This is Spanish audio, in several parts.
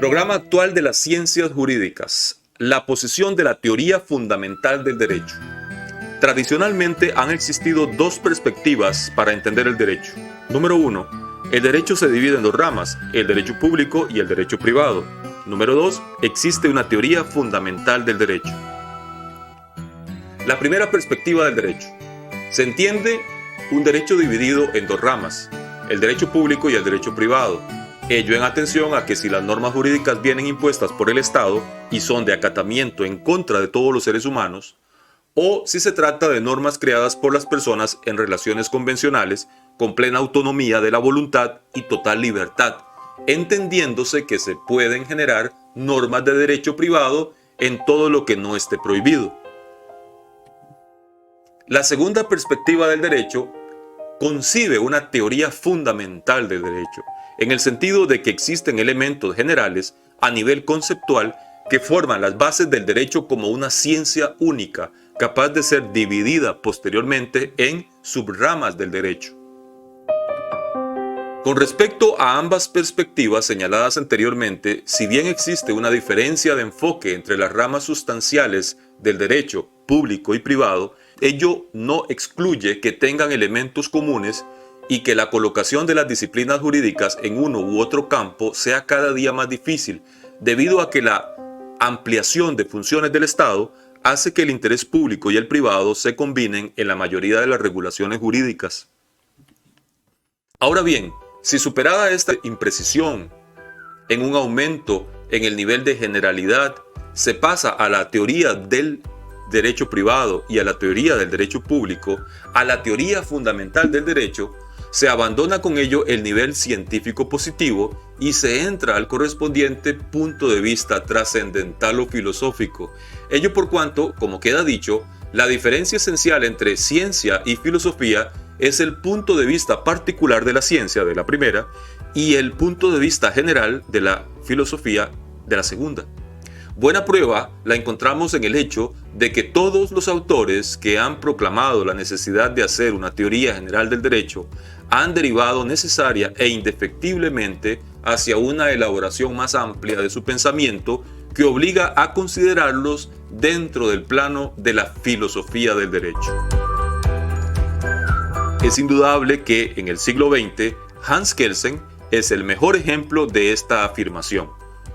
Programa actual de las ciencias jurídicas. La posición de la teoría fundamental del derecho. Tradicionalmente han existido dos perspectivas para entender el derecho. Número 1. El derecho se divide en dos ramas, el derecho público y el derecho privado. Número 2. Existe una teoría fundamental del derecho. La primera perspectiva del derecho. Se entiende un derecho dividido en dos ramas, el derecho público y el derecho privado. Ello en atención a que si las normas jurídicas vienen impuestas por el Estado y son de acatamiento en contra de todos los seres humanos, o si se trata de normas creadas por las personas en relaciones convencionales con plena autonomía de la voluntad y total libertad, entendiéndose que se pueden generar normas de derecho privado en todo lo que no esté prohibido. La segunda perspectiva del derecho concibe una teoría fundamental del derecho, en el sentido de que existen elementos generales a nivel conceptual que forman las bases del derecho como una ciencia única, capaz de ser dividida posteriormente en subramas del derecho. Con respecto a ambas perspectivas señaladas anteriormente, si bien existe una diferencia de enfoque entre las ramas sustanciales del derecho público y privado, ello no excluye que tengan elementos comunes y que la colocación de las disciplinas jurídicas en uno u otro campo sea cada día más difícil, debido a que la ampliación de funciones del Estado hace que el interés público y el privado se combinen en la mayoría de las regulaciones jurídicas. Ahora bien, si superada esta imprecisión en un aumento en el nivel de generalidad, se pasa a la teoría del derecho privado y a la teoría del derecho público, a la teoría fundamental del derecho, se abandona con ello el nivel científico positivo y se entra al correspondiente punto de vista trascendental o filosófico. Ello por cuanto, como queda dicho, la diferencia esencial entre ciencia y filosofía es el punto de vista particular de la ciencia, de la primera, y el punto de vista general de la filosofía, de la segunda. Buena prueba la encontramos en el hecho de que todos los autores que han proclamado la necesidad de hacer una teoría general del derecho han derivado necesaria e indefectiblemente hacia una elaboración más amplia de su pensamiento que obliga a considerarlos dentro del plano de la filosofía del derecho. Es indudable que en el siglo XX, Hans Kelsen es el mejor ejemplo de esta afirmación.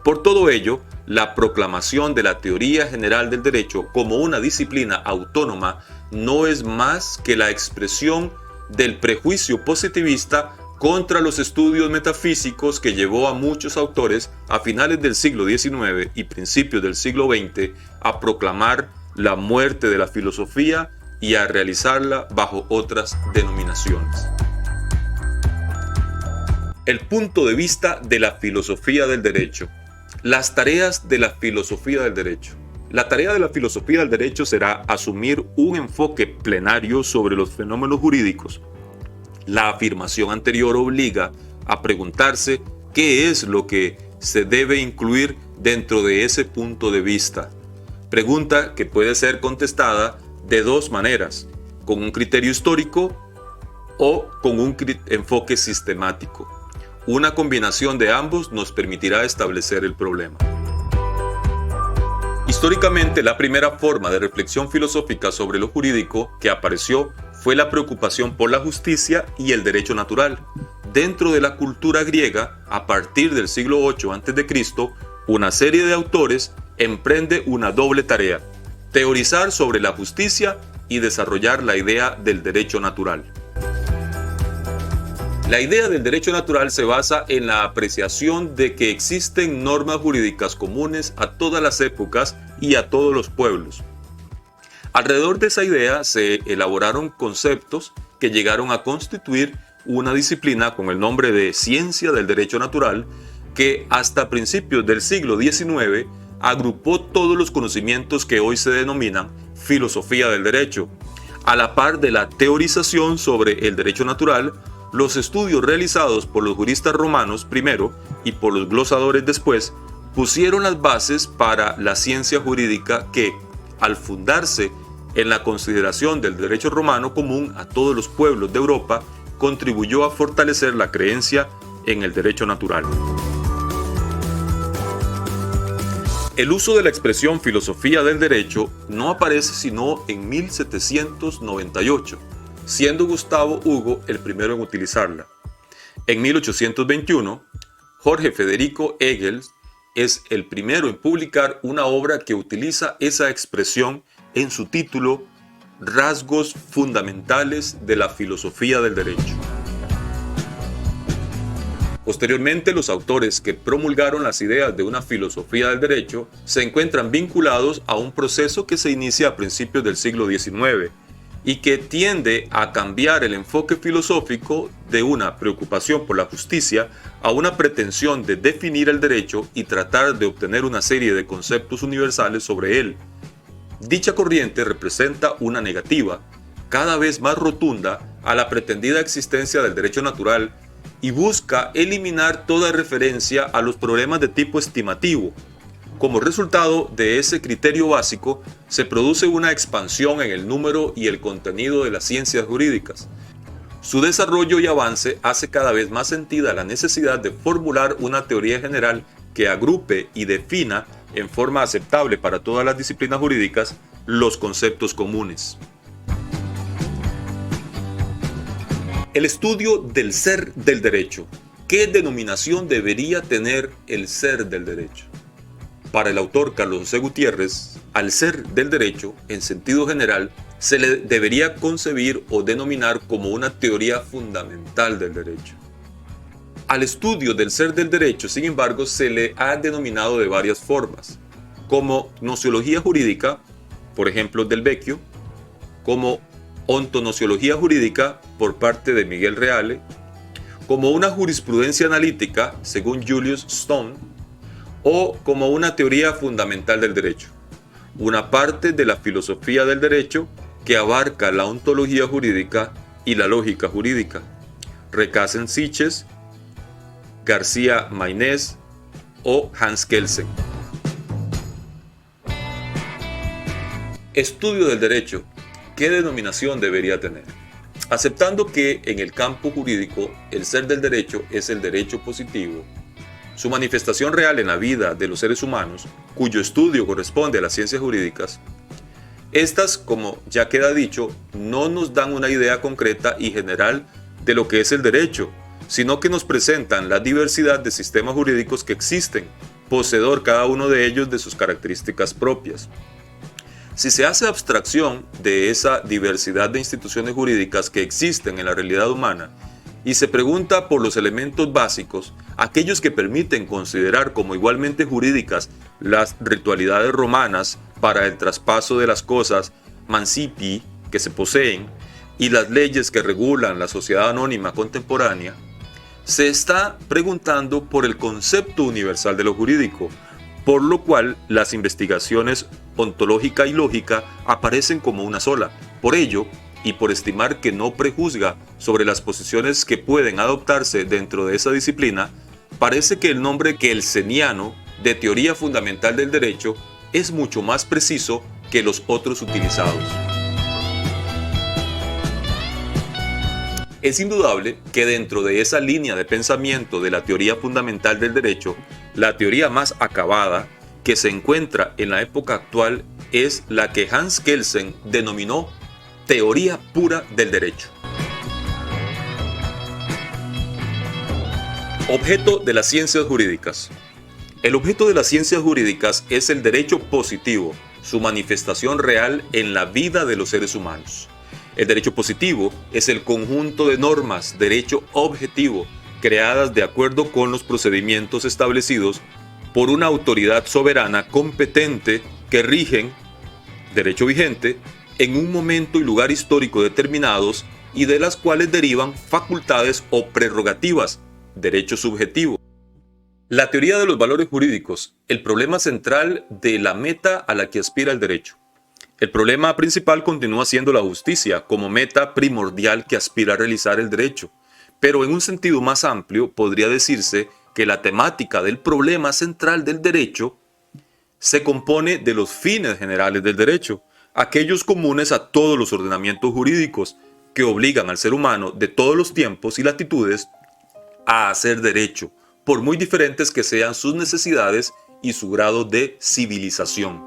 Por todo ello, la proclamación de la teoría general del derecho como una disciplina autónoma no es más que la expresión del prejuicio positivista contra los estudios metafísicos que llevó a muchos autores a finales del siglo XIX y principios del siglo XX a proclamar la muerte de la filosofía y a realizarla bajo otras denominaciones. El punto de vista de la filosofía del derecho. Las tareas de la filosofía del derecho. La tarea de la filosofía del derecho será asumir un enfoque plenario sobre los fenómenos jurídicos. La afirmación anterior obliga a preguntarse qué es lo que se debe incluir dentro de ese punto de vista. Pregunta que puede ser contestada de dos maneras, con un criterio histórico o con un enfoque sistemático. Una combinación de ambos nos permitirá establecer el problema. Históricamente, la primera forma de reflexión filosófica sobre lo jurídico que apareció fue la preocupación por la justicia y el derecho natural. Dentro de la cultura griega, a partir del siglo VIII a.C., una serie de autores emprende una doble tarea: teorizar sobre la justicia y desarrollar la idea del derecho natural. La idea del derecho natural se basa en la apreciación de que existen normas jurídicas comunes a todas las épocas y a todos los pueblos. Alrededor de esa idea se elaboraron conceptos que llegaron a constituir una disciplina con el nombre de ciencia del derecho natural, que hasta principios del siglo XIX agrupó todos los conocimientos que hoy se denominan filosofía del derecho. A la par de la teorización sobre el derecho natural, los estudios realizados por los juristas romanos primero y por los glosadores después pusieron las bases para la ciencia jurídica que, al fundarse en la consideración del derecho romano común a todos los pueblos de Europa, contribuyó a fortalecer la creencia en el derecho natural. El uso de la expresión filosofía del derecho no aparece sino en 1798, siendo Gustavo Hugo el primero en utilizarla. En 1821, Jorge Federico Hegel es el primero en publicar una obra que utiliza esa expresión en su título Rasgos fundamentales de la filosofía del derecho. Posteriormente, los autores que promulgaron las ideas de una filosofía del derecho se encuentran vinculados a un proceso que se inicia a principios del siglo XIX y que tiende a cambiar el enfoque filosófico de una preocupación por la justicia a una pretensión de definir el derecho y tratar de obtener una serie de conceptos universales sobre él. Dicha corriente representa una negativa, cada vez más rotunda, a la pretendida existencia del derecho natural y busca eliminar toda referencia a los problemas de tipo estimativo. Como resultado de ese criterio básico, se produce una expansión en el número y el contenido de las ciencias jurídicas. Su desarrollo y avance hace cada vez más sentida la necesidad de formular una teoría general que agrupe y defina en forma aceptable para todas las disciplinas jurídicas los conceptos comunes. El estudio del ser del derecho. ¿Qué denominación debería tener el ser del derecho? Para el autor Carlos José Gutiérrez, al ser del derecho, en sentido general, se le debería concebir o denominar como una teoría fundamental del derecho. Al estudio del ser del derecho, sin embargo, se le ha denominado de varias formas, como gnoseología jurídica, por ejemplo del Vecchio, como ontonociología jurídica por parte de Miguel Reale, como una jurisprudencia analítica, según Julius Stone, o como una teoría fundamental del derecho, una parte de la filosofía del derecho que abarca la ontología jurídica y la lógica jurídica. Recasens Sitches, García Maynés o Hans Kelsen. Estudio del derecho. ¿Qué denominación debería tener? Aceptando que en el campo jurídico el ser del derecho es el derecho positivo, su manifestación real en la vida de los seres humanos, cuyo estudio corresponde a las ciencias jurídicas, estas, como ya queda dicho, no nos dan una idea concreta y general de lo que es el derecho, sino que nos presentan la diversidad de sistemas jurídicos que existen, poseedor cada uno de ellos de sus características propias. Si se hace abstracción de esa diversidad de instituciones jurídicas que existen en la realidad humana y se pregunta por los elementos básicos, aquellos que permiten considerar como igualmente jurídicas las ritualidades romanas para el traspaso de las cosas mancipii que se poseen y las leyes que regulan la sociedad anónima contemporánea, se está preguntando por el concepto universal de lo jurídico, por lo cual las investigaciones ontológica y lógica aparecen como una sola. Por ello, y por estimar que no prejuzga sobre las posiciones que pueden adoptarse dentro de esa disciplina, parece que el nombre kelseniano de teoría fundamental del derecho es mucho más preciso que los otros utilizados. Es indudable que dentro de esa línea de pensamiento de la teoría fundamental del derecho, la teoría más acabada que se encuentra en la época actual es la que Hans Kelsen denominó teoría pura del derecho. Objeto de las ciencias jurídicas. El objeto de las ciencias jurídicas es el derecho positivo, su manifestación real en la vida de los seres humanos. El derecho positivo es el conjunto de normas, derecho objetivo, creadas de acuerdo con los procedimientos establecidos por una autoridad soberana competente que rigen, derecho vigente, en un momento y lugar histórico determinados y de las cuales derivan facultades o prerrogativas, derecho subjetivo. La teoría de los valores jurídicos, el problema central de la meta a la que aspira el derecho. El problema principal continúa siendo la justicia como meta primordial que aspira a realizar el derecho, pero en un sentido más amplio podría decirse que la temática del problema central del derecho se compone de los fines generales del derecho, aquellos comunes a todos los ordenamientos jurídicos que obligan al ser humano de todos los tiempos y latitudes a hacer derecho, por muy diferentes que sean sus necesidades y su grado de civilización.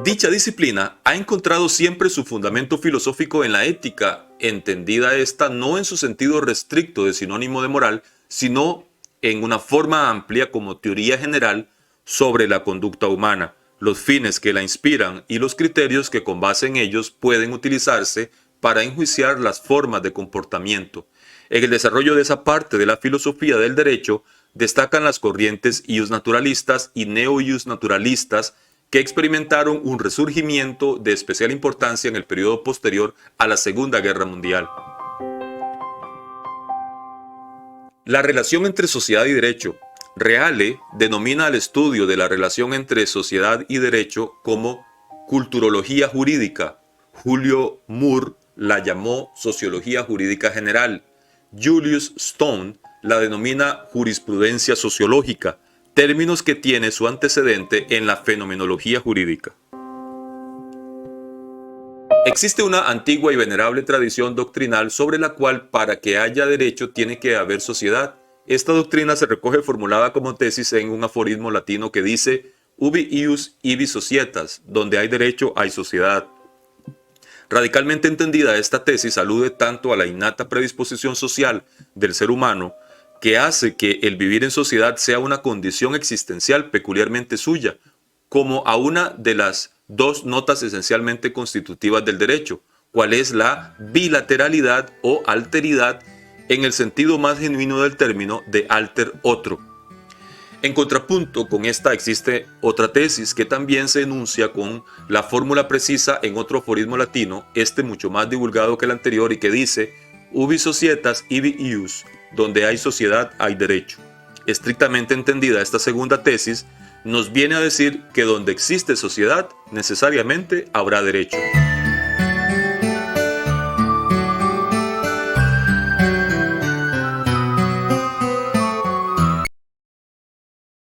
Dicha disciplina ha encontrado siempre su fundamento filosófico en la ética, entendida esta no en su sentido restricto de sinónimo de moral, sino en una forma amplia como teoría general sobre la conducta humana, los fines que la inspiran y los criterios que con base en ellos pueden utilizarse para enjuiciar las formas de comportamiento. En el desarrollo de esa parte de la filosofía del derecho destacan las corrientes iusnaturalistas y neo-iusnaturalistas que experimentaron un resurgimiento de especial importancia en el periodo posterior a la Segunda Guerra Mundial. La relación entre sociedad y derecho. Reale denomina al estudio de la relación entre sociedad y derecho como culturología jurídica. Julio Moore la llamó sociología jurídica general. Julius Stone la denomina jurisprudencia sociológica, términos que tiene su antecedente en la fenomenología jurídica. Existe una antigua y venerable tradición doctrinal sobre la cual para que haya derecho tiene que haber sociedad. Esta doctrina se recoge formulada como tesis en un aforismo latino que dice ubi ius ibi societas, donde hay derecho hay sociedad. Radicalmente entendida, esta tesis alude tanto a la innata predisposición social del ser humano que hace que el vivir en sociedad sea una condición existencial peculiarmente suya, como a una de las dos notas esencialmente constitutivas del derecho, cual es la bilateralidad o alteridad en el sentido más genuino del término de alter otro. En contrapunto con esta existe otra tesis que también se enuncia con la fórmula precisa en otro aforismo latino, este mucho más divulgado que el anterior y que dice ubi societas ibi ius, donde hay sociedad hay derecho. Estrictamente entendida, esta segunda tesis nos viene a decir que donde existe sociedad necesariamente habrá derecho.